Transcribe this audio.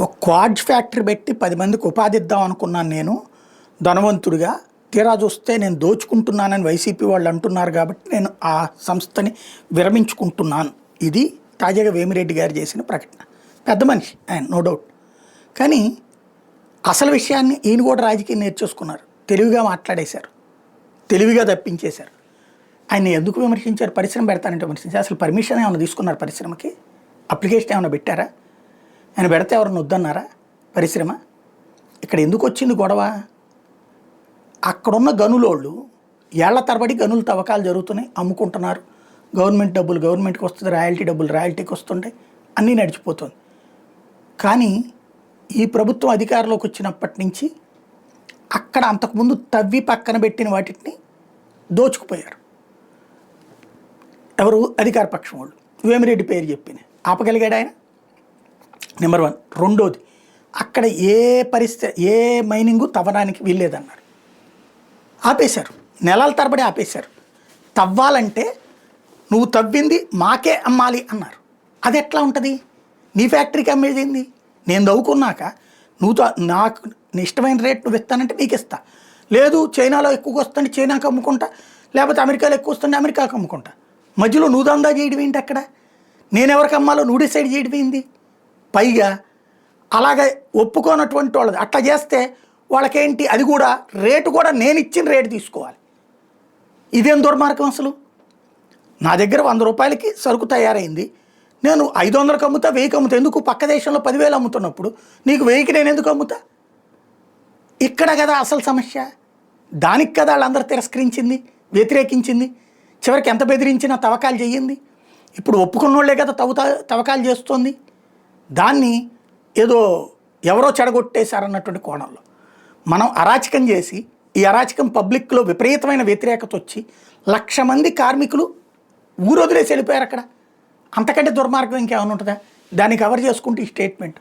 ఒక quartz factory పెట్టి 10 మందికి ఉపాధి ఇద్దాం అనుకున్నాను నేను ధనవంతుడిగా. తీరా చూస్తే నేను దోచుకుంటున్నానని వైసీపీ వాళ్ళు అంటున్నారు కాబట్టి నేను ఆ సంస్థని విరమించుకుంటున్నాను. ఇది తాజాగా వేమిరెడ్డి గారు చేసిన ప్రకటన. పెద్ద మనిషి ఆయన, నో డౌట్. కానీ అసలు విషయాన్ని ఈయన కూడా రాజకీయం నేర్చేసుకున్నారు. తెలివిగా మాట్లాడేశారు, తెలివిగా తప్పించేశారు. ఆయన ఎందుకు విమర్శించారు? పరిశ్రమ పెడతానంటే విమర్శించారు. అసలు పర్మిషన్ ఏమైనా తీసుకున్నారు? పరిశ్రమకి అప్లికేషన్ ఏమైనా పెట్టారా? ఆయన పెడితే ఎవరన్నా వద్దన్నారా? పరిశ్రమ ఇక్కడ ఎందుకు వచ్చింది గొడవ? అక్కడున్న గనులోళ్ళు ఏళ్ల తరబడి గనులు తవ్వకాలు జరుగుతున్నాయి, అమ్ముకుంటున్నారు. గవర్నమెంట్ డబ్బులు గవర్నమెంట్కి వస్తుంది, రాయల్టీ డబ్బులు రాయల్టీకి వస్తుంటాయి, అన్నీ నడిచిపోతుంది. కానీ ఈ ప్రభుత్వం అధికారంలోకి వచ్చినప్పటి నుంచి అక్కడ అంతకుముందు తవ్వి పక్కన పెట్టిన వాటిని దోచుకుపోయారు. ఎవరు? అధికార పక్షం వాళ్ళు. వేమిరెడ్డి పేరు చెప్పిన ఆపగలిగాడు ఆయన, నెంబర్ 1. రెండోది, అక్కడ ఏ పరిస్థితి ఏ మైనింగు తవ్వడానికి వీల్లేదన్నారు, ఆపేశారు. నెలల తరబడి ఆపేశారు. తవ్వాలంటే నువ్వు తవ్వింది మాకే అమ్మాలి అన్నారు. అది ఎట్లా ఉంటుంది? నీ ఫ్యాక్టరీకి అమ్మేది ఏంది? నేను తవ్వుకున్నాక నువ్వు నాకు ఇష్టమైన రేట్ నువ్వు ఇస్తానంటే నీకు ఇస్తా, లేదు చైనాలో ఎక్కువగా వస్తుంటే చైనాకి అమ్ముకుంటా, లేకపోతే అమెరికాలో ఎక్కువ వస్తుంటే అమెరికాకి అమ్ముకుంటా. మధ్యలో నువ్వు దందా చేయడం ఏంటి? అక్కడ నేను ఎవరికి అమ్మాలో నువ్వు డిసైడ్ చేయడం ఏంది? పైగా అలాగే ఒప్పుకోనటువంటి వాళ్ళది అట్లా చేస్తే వాళ్ళకేంటి? అది కూడా రేటు కూడా నేను ఇచ్చిన రేటు తీసుకోవాలి. ఇదేం దుర్మార్గం అసలు? నా దగ్గర 100 రూపాయలకి సరుకు తయారైంది, నేను 500కి అమ్ముతా, 1000కి అమ్ముతా. ఎందుకు? పక్క దేశంలో 10,000 అమ్ముతున్నప్పుడు నీకు 1000కి నేను ఎందుకు అమ్ముతా? ఇక్కడ కదా అసలు సమస్య. దానికి కదా వాళ్ళందరూ తిరస్కరించింది, వ్యతిరేకించింది. చివరికి ఎంత బెదిరించినా తవ్వకాలు చెయ్యింది. ఇప్పుడు ఒప్పుకున్నోళ్లే కదా తవ్వకాలు చేస్తోంది. దాన్ని ఏదో ఎవరో చెడగొట్టేశారన్నటువంటి కోణంలో మనం అరాచకం చేసి, ఈ అరాచకం పబ్లిక్లో విపరీతమైన వ్యతిరేకత వచ్చి 1,00,000 మంది కార్మికులు ఊరొదిలేసి వెళ్ళిపోయారు అక్కడ. అంతకంటే దుర్మార్గం ఇంకేమైనా ఉంటుందా? దాన్ని కవర్ చేసుకుంటే ఈ స్టేట్మెంట్.